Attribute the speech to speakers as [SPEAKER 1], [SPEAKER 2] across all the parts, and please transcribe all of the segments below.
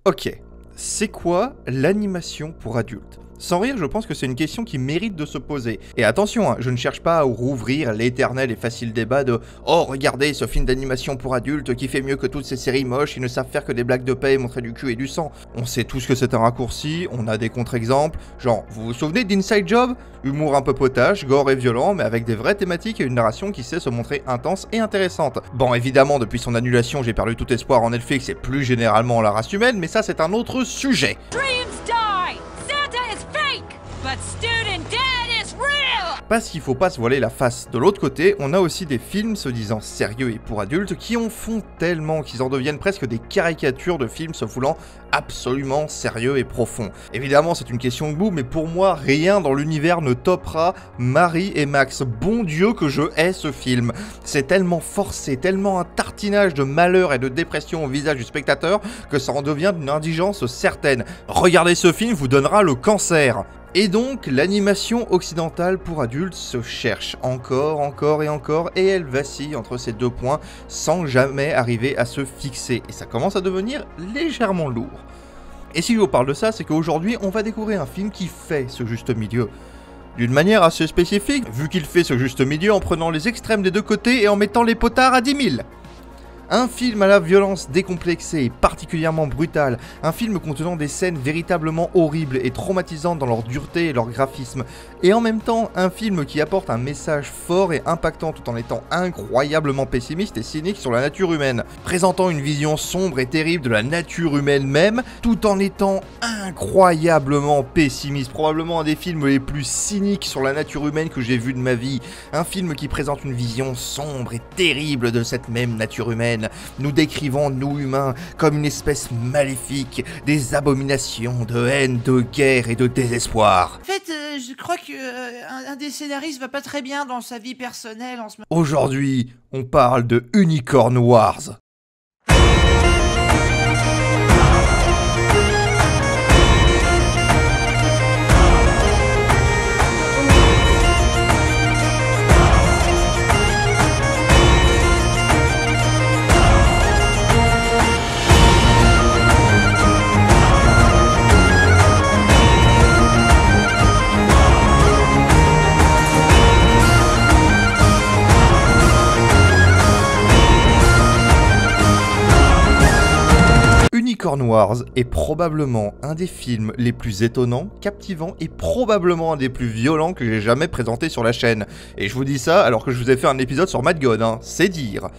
[SPEAKER 1] Ok, c'est quoi l'animation pour adultes? Sans rire, je pense que c'est une question qui mérite de se poser. Et attention, je ne cherche pas à rouvrir l'éternel et facile débat de « Oh, regardez ce film d'animation pour adultes qui fait mieux que toutes ces séries moches, ils ne savent faire que des blagues de paix et montrer du cul et du sang. » On sait tous que c'est un raccourci, on a des contre-exemples, genre, vous vous souvenez d'Inside Job? Humour un peu potache, gore et violent, mais avec des vraies thématiques et une narration qui sait se montrer intense et intéressante. Bon, évidemment, depuis son annulation, j'ai perdu tout espoir en Netflix et plus généralement en la race humaine, mais ça c'est un autre sujet.
[SPEAKER 2] But student debt is real!
[SPEAKER 1] Parce qu'il faut pas se voiler la face. De l'autre côté, on a aussi des films se disant sérieux et pour adultes qui en font tellement qu'ils en deviennent presque des caricatures de films se voulant absolument sérieux et profonds. Évidemment, c'est une question de goût, mais pour moi, rien dans l'univers ne topera Marie et Max. Bon Dieu que je hais ce film. C'est tellement forcé, tellement un tartinage de malheur et de dépression au visage du spectateur que ça en devient d'une indigence certaine. Regardez ce film vous donnera le cancer. Et donc, l'animation occidentale pour adultes se cherche encore et elle vacille entre ces deux points sans jamais arriver à se fixer. Et ça commence à devenir légèrement lourd. Et si je vous parle de ça, c'est qu'aujourd'hui, on va découvrir un film qui fait ce juste milieu. D'une manière assez spécifique, vu qu'il fait ce juste milieu en prenant les extrêmes des deux côtés et en mettant les potards à 10 000. Un film à la violence décomplexée et particulièrement brutale, un film contenant des scènes véritablement horribles et traumatisantes dans leur dureté et leur graphisme, et en même temps un film qui apporte un message fort et impactant tout en étant incroyablement pessimiste et cynique sur la nature humaine, présentant une vision sombre et terrible de la nature humaine même, tout en étant incroyablement pessimiste, probablement un des films les plus cyniques sur la nature humaine que j'ai vu de ma vie, un film qui présente une vision sombre et terrible de cette même nature humaine, nous décrivant, nous humains, comme une espèce maléfique, des abominations de haine, de guerre et de désespoir.
[SPEAKER 3] En fait, je crois que un des scénaristes va pas très bien dans sa vie personnelle en ce moment.
[SPEAKER 1] Aujourd'hui, on parle de Unicorn Wars. Unicorn Wars est probablement un des films les plus étonnants, captivants et probablement un des plus violents que j'ai jamais présenté sur la chaîne. Et je vous dis ça alors que je vous ai fait un épisode sur Mad God, c'est dire.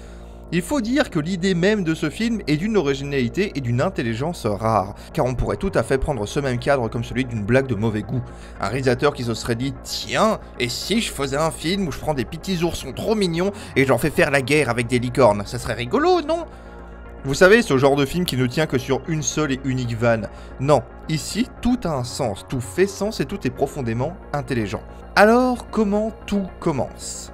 [SPEAKER 1] Il faut dire que l'idée même de ce film est d'une originalité et d'une intelligence rare, car on pourrait tout à fait prendre ce même cadre comme celui d'une blague de mauvais goût. Un réalisateur qui se serait dit « Tiens, et si je faisais un film où je prends des petits oursons trop mignons et je leur fais faire la guerre avec des licornes, ça serait rigolo, non ?» Vous savez, ce genre de film qui ne tient que sur une seule et unique vanne. Non, ici, tout a un sens, tout fait sens et tout est profondément intelligent. Alors, comment tout commence ?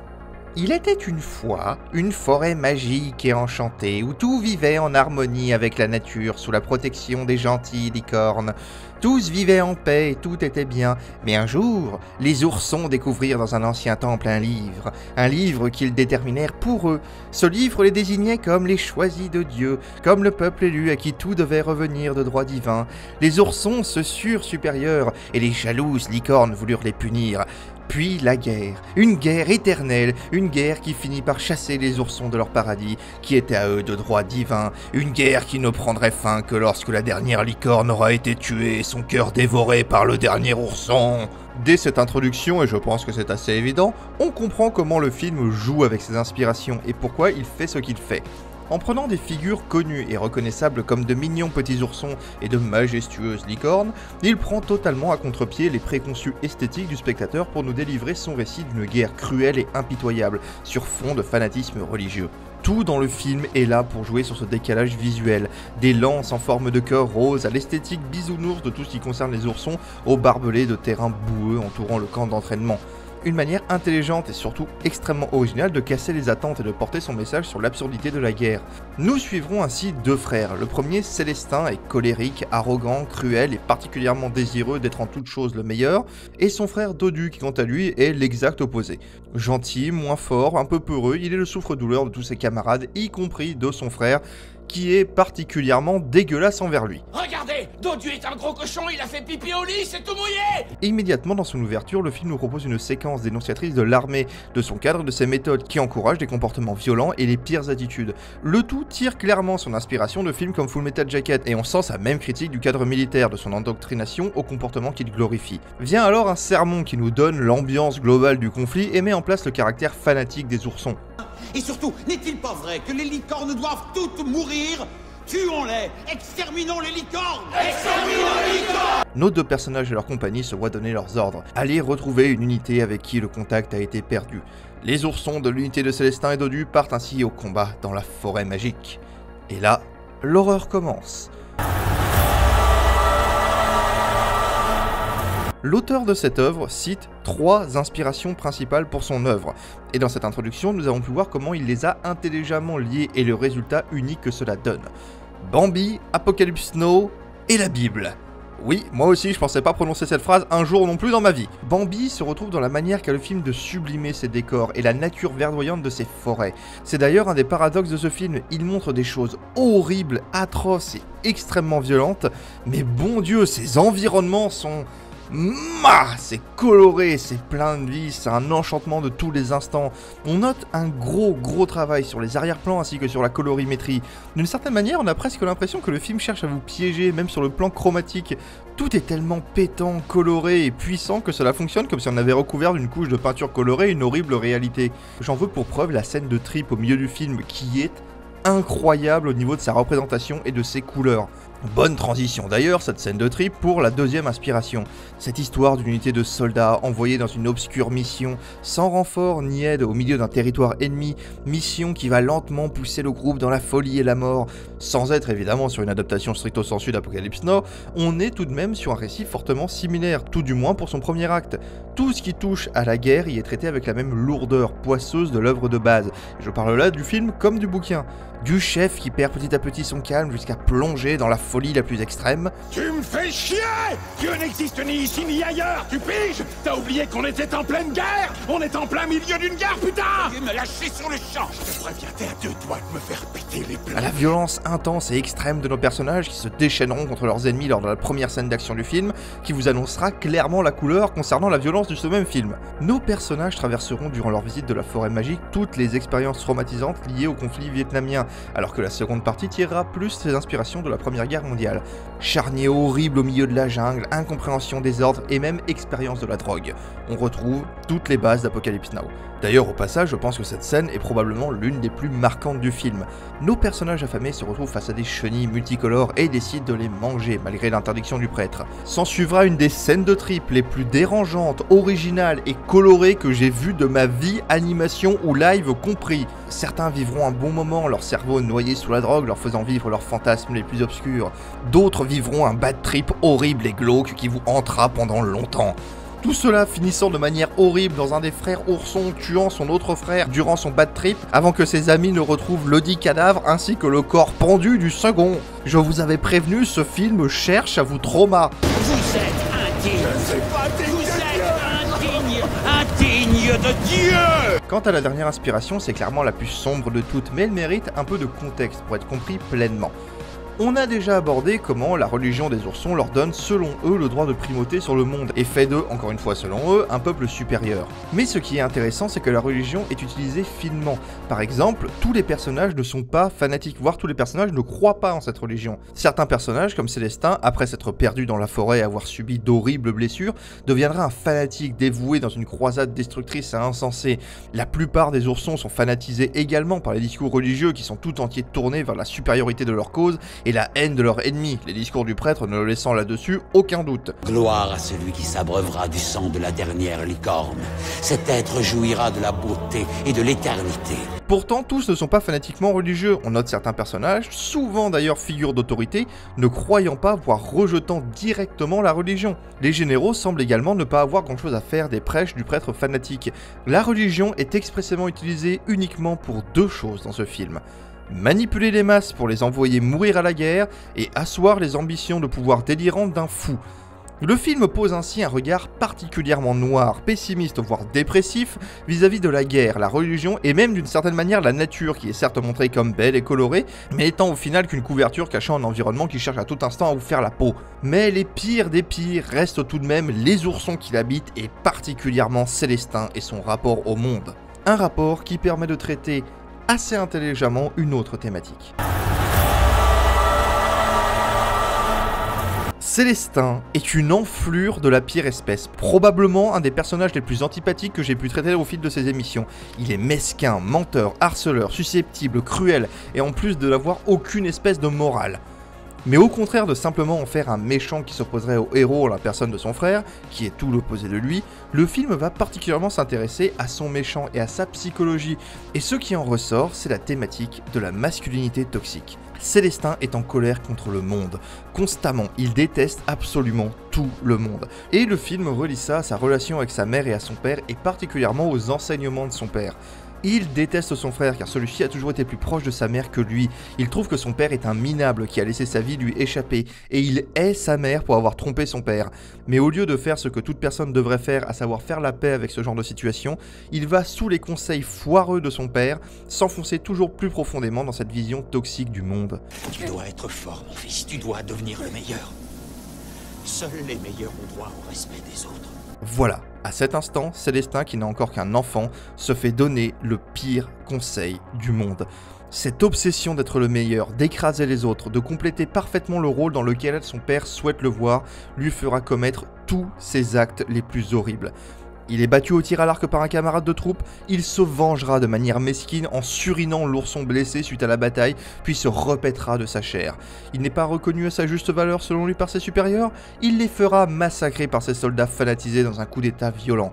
[SPEAKER 1] Il était une fois une forêt magique et enchantée où tout vivait en harmonie avec la nature sous la protection des gentilles licornes. Tous vivaient en paix et tout était bien, mais un jour, les oursons découvrirent dans un ancien temple un livre qu'ils déterminèrent pour eux. Ce livre les désignait comme les choisis de Dieu, comme le peuple élu à qui tout devait revenir de droit divin. Les oursons se surent supérieurs et les jalouses licornes voulurent les punir. Puis la guerre, une guerre éternelle, une guerre qui finit par chasser les oursons de leur paradis, qui était à eux de droit divin, une guerre qui ne prendrait fin que lorsque la dernière licorne aura été tuée et son cœur dévoré par le dernier ourson. Dès cette introduction, et je pense que c'est assez évident, on comprend comment le film joue avec ses inspirations et pourquoi il fait ce qu'il fait. En prenant des figures connues et reconnaissables comme de mignons petits oursons et de majestueuses licornes, il prend totalement à contre-pied les préconçus esthétiques du spectateur pour nous délivrer son récit d'une guerre cruelle et impitoyable, sur fond de fanatisme religieux. Tout dans le film est là pour jouer sur ce décalage visuel, des lances en forme de cœur rose à l'esthétique bisounours de tout ce qui concerne les oursons, aux barbelés de terrain boueux entourant le camp d'entraînement. Une manière intelligente et surtout extrêmement originale de casser les attentes et de porter son message sur l'absurdité de la guerre. Nous suivrons ainsi deux frères. Le premier, Célestin, est colérique, arrogant, cruel et particulièrement désireux d'être en toute chose le meilleur, et son frère Dodu qui quant à lui est l'exact opposé. Gentil, moins fort, un peu peureux, il est le souffre-douleur de tous ses camarades, y compris de son frère, qui est particulièrement dégueulasse envers lui.
[SPEAKER 2] Regardez
[SPEAKER 4] Dodu est un gros cochon, il a fait pipi au lit, c'est tout mouillé!
[SPEAKER 1] Et immédiatement dans son ouverture, le film nous propose une séquence dénonciatrice de l'armée, de son cadre et de ses méthodes qui encouragent des comportements violents et les pires attitudes. Le tout tire clairement son inspiration de films comme Full Metal Jacket, et on sent sa même critique du cadre militaire, de son endoctrination au comportement qu'il glorifie. Vient alors un sermon qui nous donne l'ambiance globale du conflit et met en place le caractère fanatique des oursons.
[SPEAKER 5] Et surtout, n'est-il pas vrai que les licornes doivent toutes mourir? Tuons-les! Exterminons les licornes! Exterminons les licornes!
[SPEAKER 1] Nos deux personnages et leur compagnie se voient donner leurs ordres. Allez retrouver une unité avec qui le contact a été perdu. Les oursons de l'unité de Célestin et Dodu partent ainsi au combat dans la forêt magique. Et là, l'horreur commence. L'auteur de cette œuvre cite 3 inspirations principales pour son œuvre, et dans cette introduction, nous avons pu voir comment il les a intelligemment liées et le résultat unique que cela donne. Bambi, Apocalypse Now et la Bible. Oui, moi aussi je pensais pas prononcer cette phrase un jour non plus dans ma vie. Bambi se retrouve dans la manière qu'a le film de sublimer ses décors et la nature verdoyante de ses forêts. C'est d'ailleurs un des paradoxes de ce film, il montre des choses horribles, atroces et extrêmement violentes, mais bon Dieu, ces environnements sont... c'est coloré, c'est plein de vie, c'est un enchantement de tous les instants. On note un gros travail sur les arrière-plans ainsi que sur la colorimétrie. D'une certaine manière, on a presque l'impression que le film cherche à vous piéger, même sur le plan chromatique. Tout est tellement pétant, coloré et puissant que cela fonctionne comme si on avait recouvert d'une couche de peinture colorée une horrible réalité. J'en veux pour preuve la scène de trip au milieu du film qui est incroyable au niveau de sa représentation et de ses couleurs. Bonne transition d'ailleurs, cette scène de trip, pour la deuxième inspiration. Cette histoire d'une unité de soldats envoyés dans une obscure mission, sans renfort ni aide au milieu d'un territoire ennemi, mission qui va lentement pousser le groupe dans la folie et la mort. Sans être évidemment sur une adaptation stricto sensu d'Apocalypse Now, on est tout de même sur un récit fortement similaire, tout du moins pour son premier acte. Tout ce qui touche à la guerre y est traité avec la même lourdeur poisseuse de l'œuvre de base. Je parle là du film comme du bouquin. Du chef qui perd petit à petit son calme jusqu'à plonger dans la folie la plus extrême.
[SPEAKER 4] Tu me fais chier! Dieu n'existe ni ici ni ailleurs, tu piges? T'as oublié qu'on était en pleine guerre? On est en plein milieu d'une guerre, putain!
[SPEAKER 5] Veuillez me lâcher sur le champ!
[SPEAKER 4] Je te préviens, t'es à 2 doigts de me faire péter les plombs.
[SPEAKER 1] À la violence intense et extrême de nos personnages qui se déchaîneront contre leurs ennemis lors de la première scène d'action du film, qui vous annoncera clairement la couleur concernant la violence de ce même film. Nos personnages traverseront durant leur visite de la forêt magique toutes les expériences traumatisantes liées au conflit vietnamien, alors que la seconde partie tirera plus ses inspirations de la Première Guerre mondiale. Charnier horrible au milieu de la jungle, incompréhension des ordres et même expérience de la drogue. On retrouve toutes les bases d'Apocalypse Now. D'ailleurs, au passage, je pense que cette scène est probablement l'une des plus marquantes du film. Nos personnages affamés se retrouvent face à des chenilles multicolores et décident de les manger, malgré l'interdiction du prêtre. S'en suivra une des scènes de trip les plus dérangeantes, originales et colorées que j'ai vues de ma vie, animation ou live compris. Certains vivront un bon moment, leur cerveau noyé sous la drogue, leur faisant vivre leurs fantasmes les plus obscurs. D'autres vivront un bad trip horrible et glauque qui vous hantera pendant longtemps. Tout cela finissant de manière horrible dans un des frères oursons tuant son autre frère durant son bad trip avant que ses amis ne retrouvent ledit cadavre ainsi que le corps pendu du second. Je vous avais prévenu, ce film cherche à vous trauma.
[SPEAKER 5] Vous êtes indigne! Vous êtes indigne de Dieu!
[SPEAKER 1] Quant à la dernière inspiration, c'est clairement la plus sombre de toutes, mais elle mérite un peu de contexte pour être compris pleinement. On a déjà abordé comment la religion des oursons leur donne, selon eux, le droit de primauté sur le monde, et fait d'eux, encore une fois selon eux, un peuple supérieur. Mais ce qui est intéressant, c'est que la religion est utilisée finement. Par exemple, tous les personnages ne sont pas fanatiques, voire tous les personnages ne croient pas en cette religion. Certains personnages, comme Célestin, après s'être perdu dans la forêt et avoir subi d'horribles blessures, deviendra un fanatique dévoué dans une croisade destructrice et insensée. La plupart des oursons sont fanatisés également par les discours religieux qui sont tout entiers tournés vers la supériorité de leur cause, et la haine de leur ennemi, les discours du prêtre ne le laissant là-dessus aucun doute.
[SPEAKER 5] Gloire à celui qui s'abreuvera du sang de la dernière licorne. Cet être jouira de la beauté et de l'éternité.
[SPEAKER 1] Pourtant, tous ne sont pas fanatiquement religieux. On note certains personnages, souvent d'ailleurs figures d'autorité, ne croyant pas, voire rejetant directement la religion. Les généraux semblent également ne pas avoir grand-chose à faire des prêches du prêtre fanatique. La religion est expressément utilisée uniquement pour 2 choses dans ce film. Manipuler les masses pour les envoyer mourir à la guerre et asseoir les ambitions de pouvoir délirantes d'un fou. Le film pose ainsi un regard particulièrement noir, pessimiste, voire dépressif vis-à-vis de la guerre, la religion et même d'une certaine manière la nature qui est certes montrée comme belle et colorée, mais étant au final qu'une couverture cachant un environnement qui cherche à tout instant à vous faire la peau. Mais les pires des pires restent tout de même les oursons qui l'habitent et particulièrement Célestin et son rapport au monde. Un rapport qui permet de traiter assez intelligemment une autre thématique. Célestin est une enflure de la pire espèce, probablement un des personnages les plus antipathiques que j'ai pu traiter au fil de ces émissions. Il est mesquin, menteur, harceleur, susceptible, cruel, et en plus de n'avoir aucune espèce de morale. Mais au contraire de simplement en faire un méchant qui s'opposerait au héros en la personne de son frère, qui est tout l'opposé de lui, le film va particulièrement s'intéresser à son méchant et à sa psychologie, et ce qui en ressort, c'est la thématique de la masculinité toxique. Célestin est en colère contre le monde. Constamment, il déteste absolument tout le monde. Et le film relie ça à sa relation avec sa mère et à son père, et particulièrement aux enseignements de son père. Il déteste son frère car celui-ci a toujours été plus proche de sa mère que lui. Il trouve que son père est un minable qui a laissé sa vie lui échapper et il hait sa mère pour avoir trompé son père. Mais au lieu de faire ce que toute personne devrait faire, à savoir faire la paix avec ce genre de situation, il va sous les conseils foireux de son père, s'enfoncer toujours plus profondément dans cette vision toxique du monde.
[SPEAKER 5] Tu dois être fort, mon fils, tu dois devenir le meilleur. Seuls les meilleurs ont droit au respect des autres.
[SPEAKER 1] Voilà, à cet instant, Célestin, qui n'a encore qu'un enfant, se fait donner le pire conseil du monde. Cette obsession d'être le meilleur, d'écraser les autres, de compléter parfaitement le rôle dans lequel son père souhaite le voir, lui fera commettre tous ses actes les plus horribles. Il est battu au tir à l'arc par un camarade de troupe, il se vengera de manière mesquine en surinant l'ourson blessé suite à la bataille, puis se repaîtra de sa chair. Il n'est pas reconnu à sa juste valeur selon lui par ses supérieurs, il les fera massacrer par ses soldats fanatisés dans un coup d'état violent.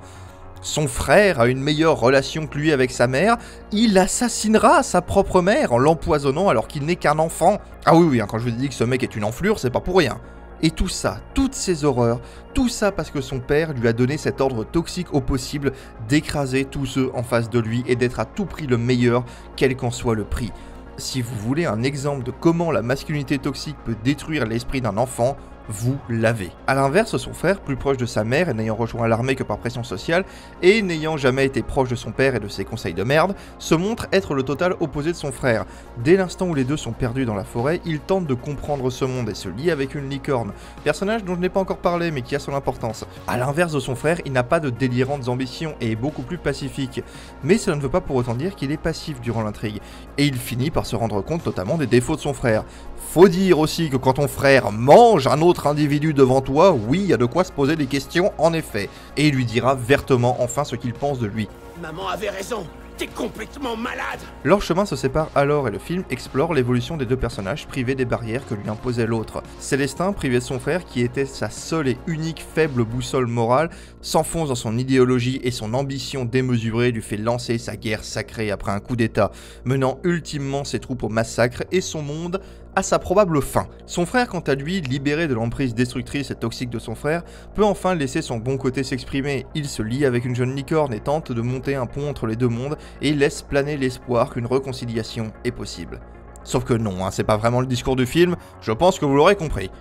[SPEAKER 1] Son frère a une meilleure relation que lui avec sa mère, il assassinera sa propre mère en l'empoisonnant alors qu'il n'est qu'un enfant. Ah oui, quand je vous dis que ce mec est une enflure, c'est pas pour rien. Et tout ça, toutes ces horreurs, tout ça parce que son père lui a donné cet ordre toxique au possible d'écraser tous ceux en face de lui et d'être à tout prix le meilleur, quel qu'en soit le prix. Si vous voulez un exemple de comment la masculinité toxique peut détruire l'esprit d'un enfant, vous l'avez. A l'inverse, son frère, plus proche de sa mère et n'ayant rejoint l'armée que par pression sociale, et n'ayant jamais été proche de son père et de ses conseils de merde, se montre être le total opposé de son frère. Dès l'instant où les deux sont perdus dans la forêt, il tente de comprendre ce monde et se lie avec une licorne, personnage dont je n'ai pas encore parlé mais qui a son importance. A l'inverse de son frère, il n'a pas de délirantes ambitions et est beaucoup plus pacifique, mais cela ne veut pas pour autant dire qu'il est passif durant l'intrigue, et il finit par se rendre compte notamment des défauts de son frère. Faut dire aussi que quand ton frère mange un autre individu devant toi, oui, il y a de quoi se poser des questions en effet. Et il lui dira vertement enfin ce qu'il pense de lui.
[SPEAKER 4] Maman avait raison, t'es complètement malade.
[SPEAKER 1] Leur chemin se sépare alors et le film explore l'évolution des deux personnages privés des barrières que lui imposait l'autre. Célestin, privé de son frère qui était sa seule et unique faible boussole morale, s'enfonce dans son idéologie et son ambition démesurée lui fait lancer sa guerre sacrée après un coup d'état, menant ultimement ses troupes au massacre et son monde à sa probable fin. Son frère, quant à lui, libéré de l'emprise destructrice et toxique de son frère, peut enfin laisser son bon côté s'exprimer. Il se lie avec une jeune licorne et tente de monter un pont entre les deux mondes et laisse planer l'espoir qu'une réconciliation est possible. Sauf que non, c'est pas vraiment le discours du film, je pense que vous l'aurez compris.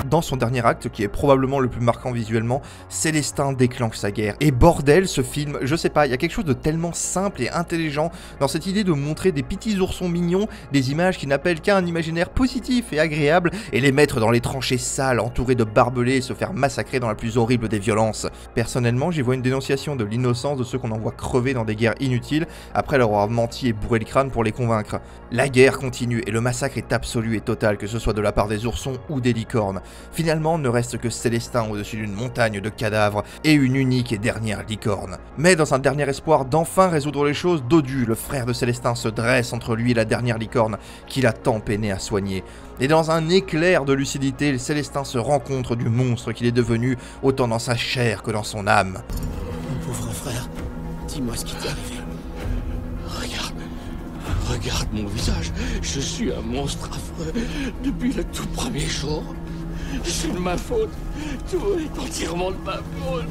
[SPEAKER 1] Dans son dernier acte, qui est probablement le plus marquant visuellement, Célestin déclenche sa guerre. Et bordel, ce film, je sais pas, il y a quelque chose de tellement simple et intelligent dans cette idée de montrer des petits oursons mignons, des images qui n'appellent qu'à un imaginaire positif et agréable, et les mettre dans les tranchées sales, entourés de barbelés et se faire massacrer dans la plus horrible des violences. Personnellement, j'y vois une dénonciation de l'innocence de ceux qu'on envoie crever dans des guerres inutiles, après leur avoir menti et bourré le crâne pour les convaincre. La guerre continue et le massacre est absolu et total, que ce soit de la part des oursons ou des licornes. Finalement, ne reste que Célestin au-dessus d'une montagne de cadavres et une unique et dernière licorne. Mais dans un dernier espoir d'enfin résoudre les choses, Dodu, le frère de Célestin, se dresse entre lui et la dernière licorne qu'il a tant peiné à soigner. Et dans un éclair de lucidité, Célestin se rend compte du monstre qu'il est devenu, autant dans sa chair que dans son âme.
[SPEAKER 5] Mon pauvre frère, dis-moi ce qui t'est arrivé. Regarde mon visage, je suis un monstre affreux depuis le tout premier jour. C'est de ma faute.
[SPEAKER 6] Tout est entièrement de ma faute.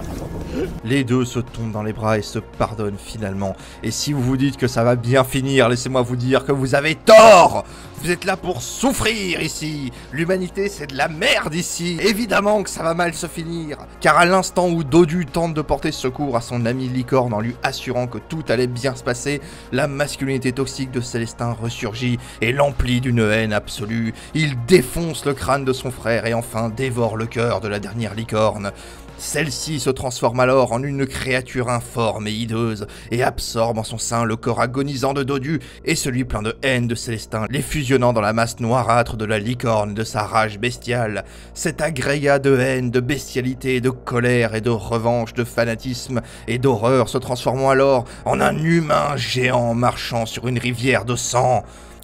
[SPEAKER 1] Les deux se tombent dans les bras et se pardonnent finalement. Et si vous vous dites que ça va bien finir, laissez-moi vous dire que vous avez tort. Vous êtes là pour souffrir ici. L'humanité, c'est de la merde ici. Évidemment que ça va mal se finir. Car à l'instant où Dodu tente de porter secours à son ami Licorne en lui assurant que tout allait bien se passer, la masculinité toxique de Célestin ressurgit et l'emplit d'une haine absolue. Il défonce le crâne de son frère et enfin dévore le cœur de la dernière licorne. Celle-ci se transforme alors en une créature informe et hideuse et absorbe en son sein le corps agonisant de Dodu et celui plein de haine de Célestin, les fusionnant dans la masse noirâtre de la licorne de sa rage bestiale. Cet agrégat de haine, de bestialité, de colère et de revanche, de fanatisme et d'horreur se transformant alors en un humain géant marchant sur une rivière de sang.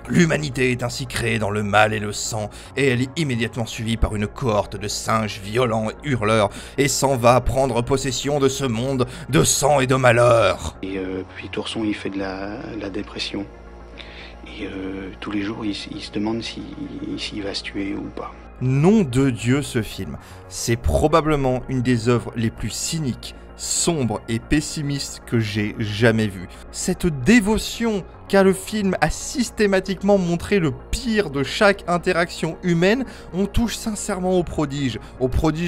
[SPEAKER 1] L'humanité est ainsi créée dans le mal et le sang, et elle est immédiatement suivie par une cohorte de singes violents et hurleurs, et s'en va prendre possession de ce monde de sang et de malheur.
[SPEAKER 7] Et puis Tourson, il fait de la dépression. Et tous les jours, il se demande s'il va se tuer ou pas.
[SPEAKER 1] Nom de Dieu, ce film. C'est probablement une des œuvres les plus cyniques, sombres et pessimistes que j'ai jamais vues. Cette dévotion qu'a le film à systématiquement montrer le pire de chaque interaction humaine, on touche sincèrement au prodige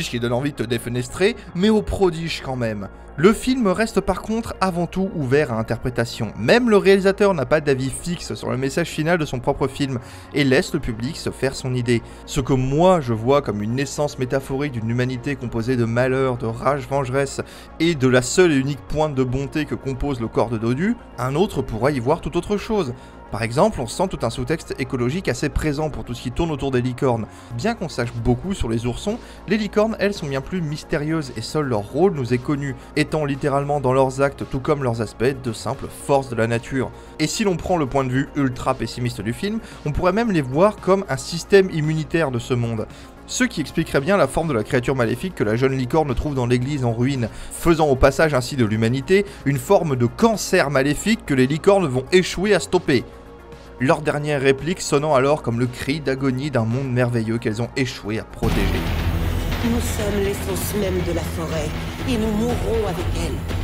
[SPEAKER 1] qui donne envie de te défenestrer, mais au prodige quand même. Le film reste par contre avant tout ouvert à interprétation. Même le réalisateur n'a pas d'avis fixe sur le message final de son propre film et laisse le public se faire son idée. Ce que moi je vois comme une naissance métaphorique d'une humanité composée de malheur, de rage vengeresse et de la seule et unique pointe de bonté que compose le corps de Dodu, un autre pourra y voir tout autre chose. Par exemple, on sent tout un sous-texte écologique assez présent pour tout ce qui tourne autour des licornes. Bien qu'on sache beaucoup sur les oursons, les licornes, elles, sont bien plus mystérieuses et seul leur rôle nous est connu, étant littéralement dans leurs actes, tout comme leurs aspects, de simples forces de la nature. Et si l'on prend le point de vue ultra pessimiste du film, on pourrait même les voir comme un système immunitaire de ce monde. Ce qui expliquerait bien la forme de la créature maléfique que la jeune licorne trouve dans l'église en ruine, faisant au passage ainsi de l'humanité une forme de cancer maléfique que les licornes vont échouer à stopper. Leur dernière réplique sonnant alors comme le cri d'agonie d'un monde merveilleux qu'elles ont échoué à protéger.
[SPEAKER 8] Nous sommes l'essence même de la forêt, et nous mourrons avec elle.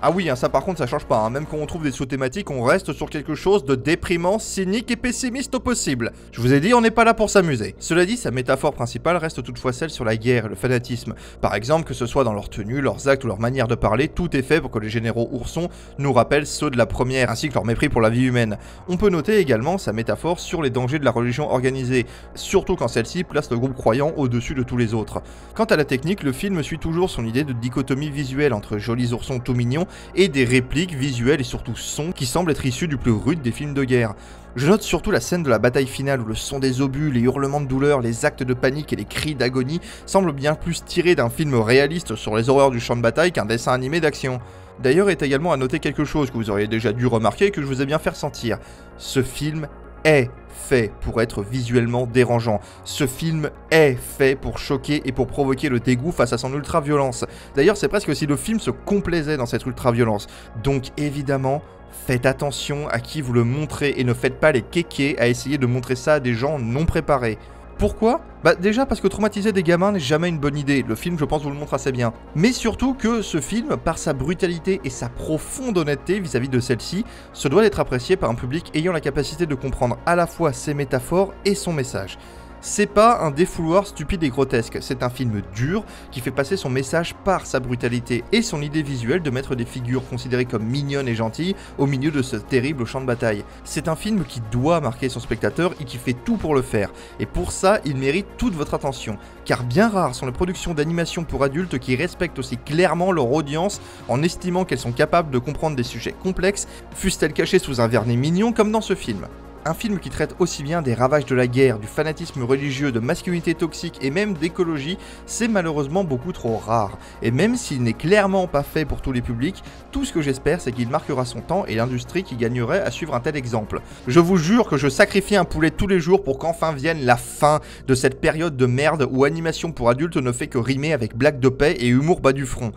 [SPEAKER 1] Ah oui, ça par contre ça change pas, même quand on trouve des sous-thématiques, on reste sur quelque chose de déprimant, cynique et pessimiste au possible. Je vous ai dit, on n'est pas là pour s'amuser. Cela dit, sa métaphore principale reste toutefois celle sur la guerre et le fanatisme. Par exemple, que ce soit dans leur tenue, leurs actes ou leur manière de parler, tout est fait pour que les généraux oursons nous rappellent ceux de la première, ainsi que leur mépris pour la vie humaine. On peut noter également sa métaphore sur les dangers de la religion organisée, surtout quand celle-ci place le groupe croyant au-dessus de tous les autres. Quant à la technique, le film suit toujours son idée de dichotomie visuelle entre jolis oursons tout mignons et des répliques visuelles et surtout sons qui semblent être issus du plus rude des films de guerre. Je note surtout la scène de la bataille finale où le son des obus, les hurlements de douleur, les actes de panique et les cris d'agonie semblent bien plus tirés d'un film réaliste sur les horreurs du champ de bataille qu'un dessin animé d'action. D'ailleurs est également à noter quelque chose que vous auriez déjà dû remarquer et que je vous ai bien fait ressentir. Ce film est fait pour être visuellement dérangeant. Ce film est fait pour choquer et pour provoquer le dégoût face à son ultra-violence. D'ailleurs, c'est presque si le film se complaisait dans cette ultra-violence. Donc évidemment, faites attention à qui vous le montrez et ne faites pas les kékés à essayer de montrer ça à des gens non préparés. Pourquoi ? Bah déjà parce que traumatiser des gamins n'est jamais une bonne idée, le film je pense vous le montre assez bien. Mais surtout que ce film, par sa brutalité et sa profonde honnêteté vis-à-vis de celle-ci, se doit d'être apprécié par un public ayant la capacité de comprendre à la fois ses métaphores et son message. C'est pas un défouloir stupide et grotesque, c'est un film dur qui fait passer son message par sa brutalité et son idée visuelle de mettre des figures considérées comme mignonnes et gentilles au milieu de ce terrible champ de bataille. C'est un film qui doit marquer son spectateur et qui fait tout pour le faire, et pour ça il mérite toute votre attention, car bien rares sont les productions d'animation pour adultes qui respectent aussi clairement leur audience en estimant qu'elles sont capables de comprendre des sujets complexes, fussent-elles cachées sous un vernis mignon comme dans ce film. Un film qui traite aussi bien des ravages de la guerre, du fanatisme religieux, de masculinité toxique et même d'écologie, c'est malheureusement beaucoup trop rare. Et même s'il n'est clairement pas fait pour tous les publics, tout ce que j'espère c'est qu'il marquera son temps et l'industrie qui gagnerait à suivre un tel exemple. Je vous jure que je sacrifie un poulet tous les jours pour qu'enfin vienne la fin de cette période de merde où animation pour adultes ne fait que rimer avec blagues de paix et humour bas du front.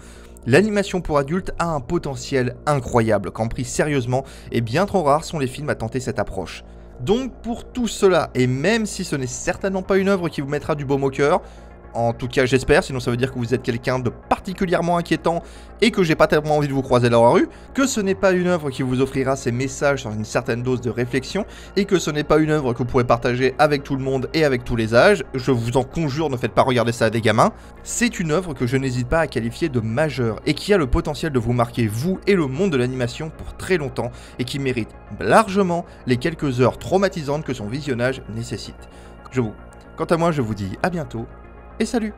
[SPEAKER 1] L'animation pour adultes a un potentiel incroyable quand pris sérieusement et bien trop rares sont les films à tenter cette approche. Donc pour tout cela, et même si ce n'est certainement pas une œuvre qui vous mettra du baume au cœur, En tout cas, j'espère, sinon ça veut dire que vous êtes quelqu'un de particulièrement inquiétant et que j'ai pas tellement envie de vous croiser dans la rue, que ce n'est pas une œuvre qui vous offrira ces messages sans une certaine dose de réflexion, et que ce n'est pas une œuvre que vous pourrez partager avec tout le monde et avec tous les âges. Je vous en conjure, ne faites pas regarder ça à des gamins. C'est une œuvre que je n'hésite pas à qualifier de majeure, et qui a le potentiel de vous marquer vous et le monde de l'animation pour très longtemps, et qui mérite largement les quelques heures traumatisantes que son visionnage nécessite. Quant à moi, je vous dis à bientôt, et salut!